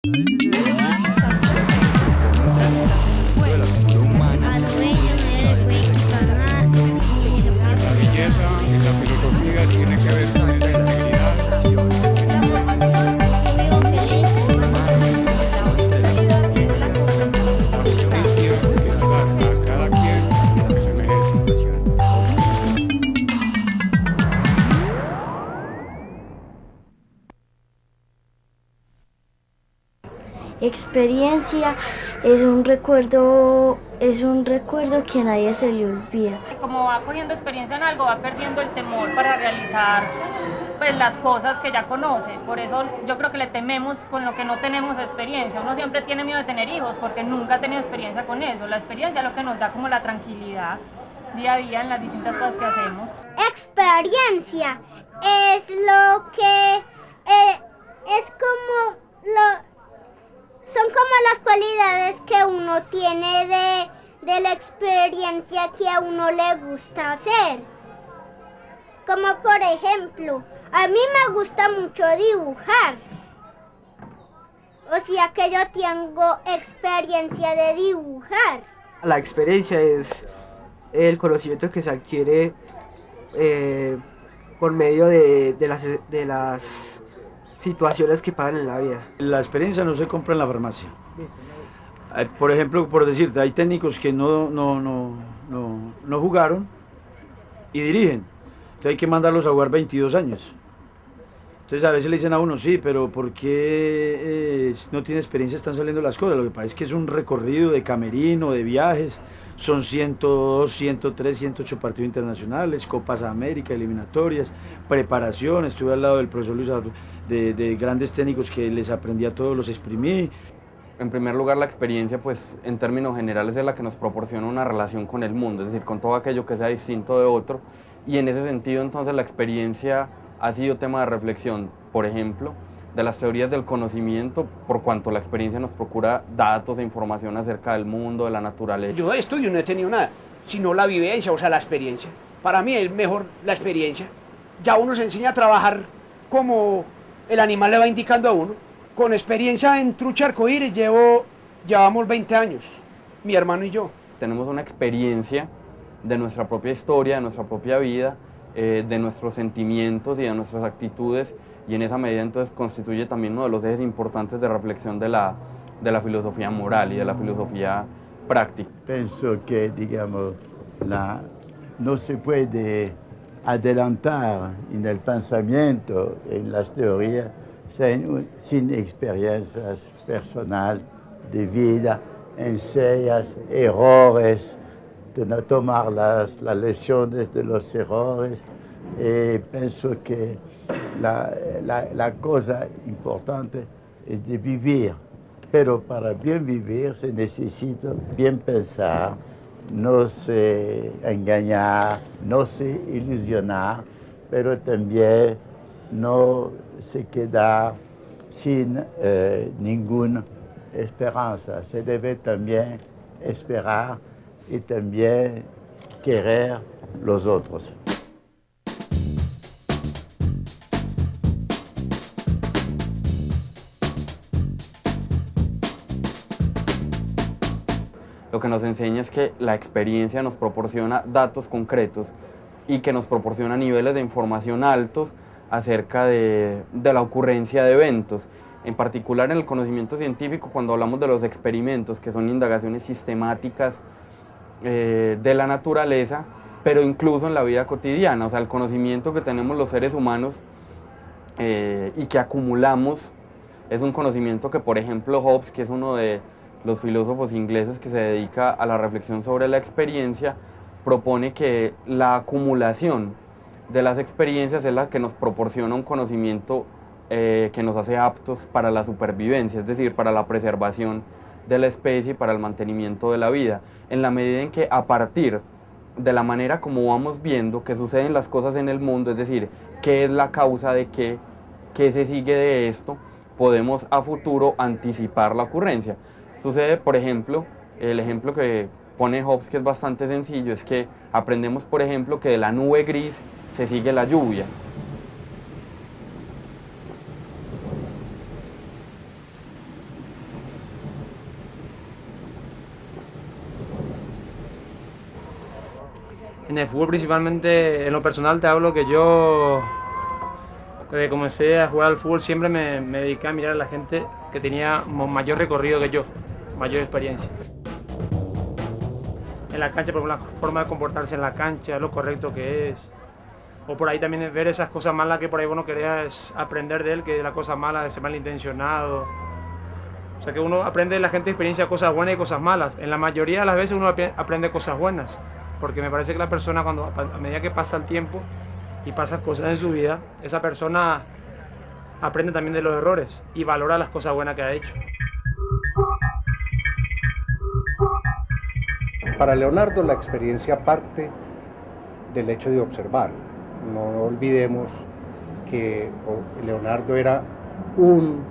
La belleza y la filosofía tiene que ver con esa integridad. Justicia que da a cada quien lo que se merece. Experiencia es un recuerdo que a nadie se le olvida. Como va cogiendo experiencia en algo, va perdiendo el temor para realizar pues, las cosas que ya conoce. Por eso yo creo que le tememos con lo que no tenemos experiencia. Uno siempre tiene miedo de tener hijos porque nunca ha tenido experiencia con eso. La experiencia es lo que nos da como la tranquilidad día a día en las distintas cosas que hacemos. Experiencia es lo que es como son como las cualidades que uno tiene de la experiencia que a uno le gusta hacer. Como por ejemplo, a mí me gusta mucho dibujar. O sea que yo tengo experiencia de dibujar. La experiencia es el conocimiento que se adquiere por medio de las situaciones que pasan en la vida. La experiencia no se compra en la farmacia. Por ejemplo, por decirte, hay técnicos que no jugaron y dirigen. Entonces hay que mandarlos a jugar 22 años. Entonces a veces le dicen a uno, sí, pero ¿por qué no tiene experiencia están saliendo las cosas? Lo que pasa es que es un recorrido de camerino, de viajes, son 102, 103, 108 partidos internacionales, Copas América, eliminatorias, preparación, estuve al lado del profesor Luis de grandes técnicos que les aprendí a todos, los exprimí. En primer lugar, la experiencia, pues, en términos generales, es la que nos proporciona una relación con el mundo, es decir, con todo aquello que sea distinto de otro, y en ese sentido, entonces, la experiencia ha sido tema de reflexión, por ejemplo, de las teorías del conocimiento, por cuanto la experiencia nos procura datos e información acerca del mundo, de la naturaleza. Yo de estudio no he tenido nada, sino la vivencia, o sea, la experiencia. Para mí es mejor la experiencia. Ya uno se enseña a trabajar como el animal le va indicando a uno. Con experiencia en trucha arcoíris llevamos 20 años, mi hermano y yo. Tenemos una experiencia de nuestra propia historia, de nuestra propia vida, de nuestros sentimientos y de nuestras actitudes, y en esa medida entonces constituye también uno de los ejes importantes de reflexión de la filosofía moral y de la filosofía práctica. Pienso que, digamos, no se puede adelantar en el pensamiento, en las teorías, sin experiencias personales de vida, ensayos, errores, de no tomar las lecciones de los errores. Pienso que la cosa importante es de vivir, pero para bien vivir se necesita bien pensar, no se engañar, no se ilusionar, pero también no se quedar sin ninguna esperanza. Se debe también esperar y también querer los otros. Lo que nos enseña es que la experiencia nos proporciona datos concretos y que nos proporciona niveles de información altos acerca de la ocurrencia de eventos. En particular en el conocimiento científico, cuando hablamos de los experimentos, que son indagaciones sistemáticas de la naturaleza, pero incluso en la vida cotidiana, o sea, el conocimiento que tenemos los seres humanos y que acumulamos es un conocimiento que, por ejemplo, Hobbes, que es uno de los filósofos ingleses que se dedica a la reflexión sobre la experiencia, propone que la acumulación de las experiencias es la que nos proporciona un conocimiento que nos hace aptos para la supervivencia, es decir, para la preservación de la especie y para el mantenimiento de la vida, en la medida en que a partir de la manera como vamos viendo que suceden las cosas en el mundo, es decir, qué es la causa de qué se sigue de esto, podemos a futuro anticipar la ocurrencia. Sucede, por ejemplo, el ejemplo que pone Hobbes, que es bastante sencillo, es que aprendemos, por ejemplo, que de la nube gris se sigue la lluvia. En el fútbol principalmente, en lo personal te hablo que yo, desde que comencé a jugar al fútbol, siempre me dediqué a mirar a la gente que tenía mayor recorrido que yo, mayor experiencia. En la cancha, por ejemplo, la forma de comportarse en la cancha, lo correcto que es. O por ahí también ver esas cosas malas que por ahí uno quería es aprender de él, que de la cosa mala, de ser malintencionado. O sea que uno aprende de la gente de experiencia cosas buenas y cosas malas. En la mayoría de las veces uno aprende cosas buenas, porque me parece que la persona a medida que pasa el tiempo y pasa cosas en su vida, esa persona aprende también de los errores y valora las cosas buenas que ha hecho. Para Leonardo la experiencia parte del hecho de observar. No olvidemos que Leonardo era un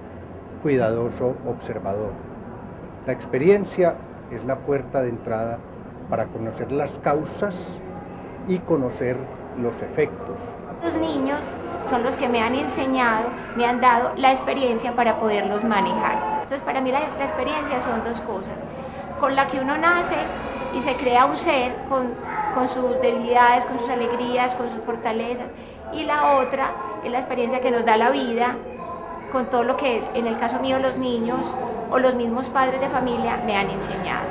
cuidadoso observador. La experiencia es la puerta de entrada para conocer las causas y conocer los efectos. Los niños son los que me han enseñado, me han dado la experiencia para poderlos manejar. Entonces para mí la experiencia son dos cosas, con la que uno nace y se crea un ser con sus debilidades, con sus alegrías, con sus fortalezas, y la otra es la experiencia que nos da la vida, con todo lo que en el caso mío los niños o los mismos padres de familia me han enseñado.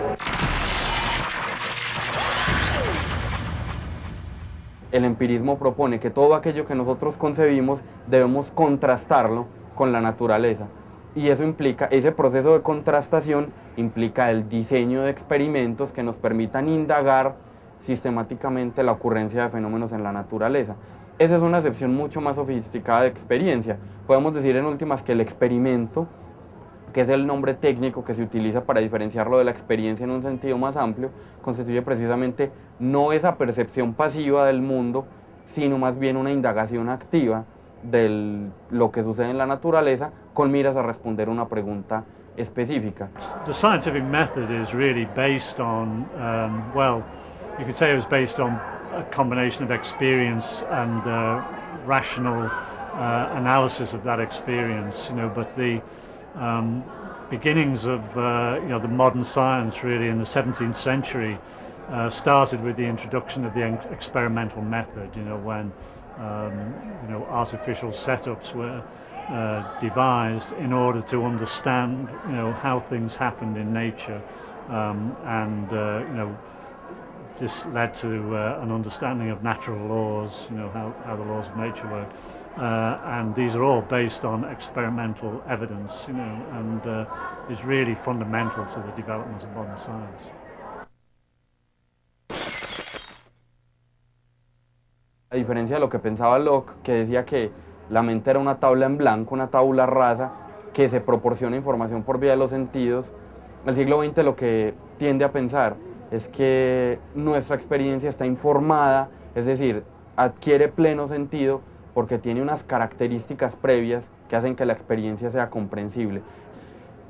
El empirismo propone que todo aquello que nosotros concebimos debemos contrastarlo con la naturaleza. Y eso implica, ese proceso de contrastación implica el diseño de experimentos que nos permitan indagar sistemáticamente la ocurrencia de fenómenos en la naturaleza. Esa es una acepción mucho más sofisticada de experiencia. Podemos decir en últimas que el experimento, que es el nombre técnico que se utiliza para diferenciarlo de la experiencia en un sentido más amplio, constituye precisamente no esa percepción pasiva del mundo, sino más bien una indagación activa de lo que sucede en la naturaleza con miras a responder una pregunta específica. The scientific method is really based on, well, you could say it was based on a combination of experience and rational analysis of that experience, you know, but the beginnings of the modern science really in the 17th century started with the introduction of the experimental method, you know, when artificial setups were devised in order to understand, how things happened in nature, this led to an understanding of natural laws, how the laws of nature work, and these are all based on experimental evidence, and is really fundamental to the development of modern science. A diferencia de lo que pensaba Locke, que decía que la mente era una tabla en blanco, una tabula rasa, que se proporciona información por vía de los sentidos, el siglo XX lo que tiende a pensar es que nuestra experiencia está informada, es decir, adquiere pleno sentido porque tiene unas características previas que hacen que la experiencia sea comprensible.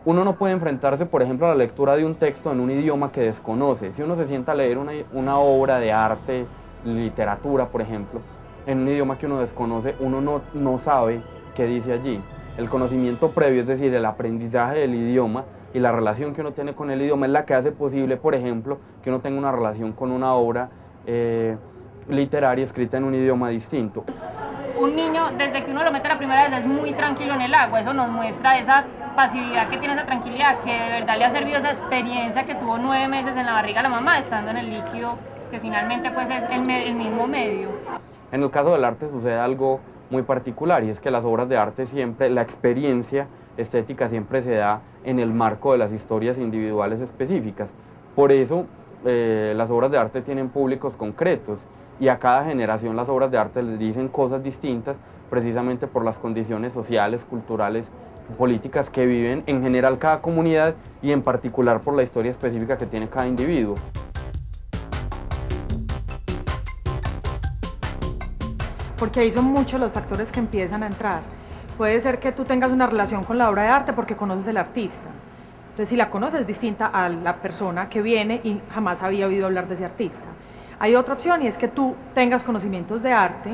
Uno no puede enfrentarse, por ejemplo, a la lectura de un texto en un idioma que desconoce. Si uno se sienta a leer una obra de arte, literatura, por ejemplo, en un idioma que uno desconoce, uno no sabe qué dice allí. El conocimiento previo, es decir, el aprendizaje del idioma y la relación que uno tiene con el idioma es la que hace posible, por ejemplo, que uno tenga una relación con una obra literaria escrita en un idioma distinto. Un niño, desde que uno lo mete la primera vez, es muy tranquilo en el agua. Eso nos muestra esa pasividad que tiene, esa tranquilidad, que de verdad le ha servido esa experiencia que tuvo 9 meses en la barriga de la mamá, estando en el líquido, que finalmente pues es el mismo medio. En el caso del arte sucede algo muy particular, y es que las obras de arte siempre, la experiencia estética siempre se da en el marco de las historias individuales específicas. Por eso las obras de arte tienen públicos concretos, y a cada generación las obras de arte les dicen cosas distintas, precisamente por las condiciones sociales, culturales, políticas que viven en general cada comunidad, y en particular por la historia específica que tiene cada individuo. Porque ahí son muchos los factores que empiezan a entrar. Puede ser que tú tengas una relación con la obra de arte porque conoces al artista. Entonces, si la conoces, es distinta a la persona que viene y jamás había oído hablar de ese artista. Hay otra opción, y es que tú tengas conocimientos de arte,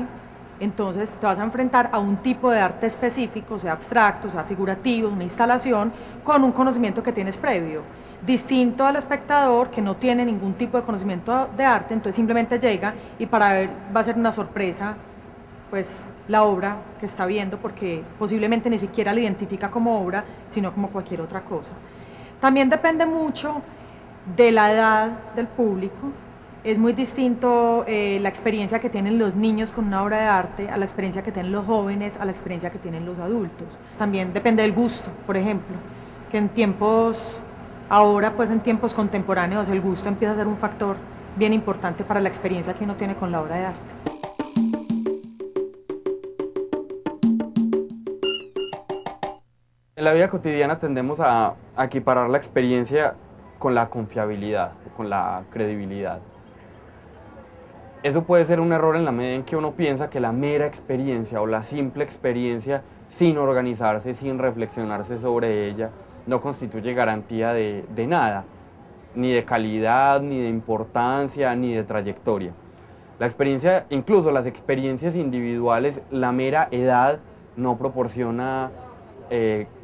entonces te vas a enfrentar a un tipo de arte específico, sea abstracto, sea figurativo, una instalación, con un conocimiento que tienes previo. distinto al espectador que no tiene ningún tipo de conocimiento de arte, entonces simplemente llega y para él va a ser una sorpresa pues la obra que está viendo, porque posiblemente ni siquiera la identifica como obra, sino como cualquier otra cosa. También depende mucho de la edad del público. Es muy distinto la experiencia que tienen los niños con una obra de arte a la experiencia que tienen los jóvenes, a la experiencia que tienen los adultos. También depende del gusto, por ejemplo, que en tiempos, ahora pues en tiempos contemporáneos, el gusto empieza a ser un factor bien importante para la experiencia que uno tiene con la obra de arte. En la vida cotidiana tendemos a equiparar la experiencia con la confiabilidad, con la credibilidad. Eso puede ser un error en la medida en que uno piensa que la mera experiencia o la simple experiencia, sin organizarse, sin reflexionarse sobre ella, no constituye garantía de nada, ni de calidad, ni de importancia, ni de trayectoria. La experiencia, incluso las experiencias individuales, la mera edad no proporciona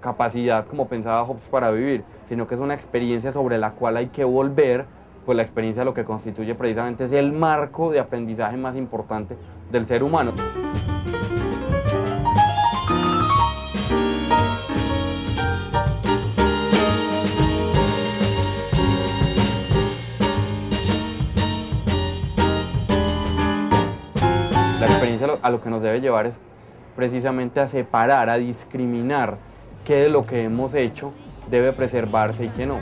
capacidad, como pensaba Hobbes, para vivir, sino que es una experiencia sobre la cual hay que volver, pues la experiencia lo que constituye precisamente es el marco de aprendizaje más importante del ser humano. La experiencia a lo que nos debe llevar es precisamente a separar, a discriminar qué de lo que hemos hecho debe preservarse y qué no.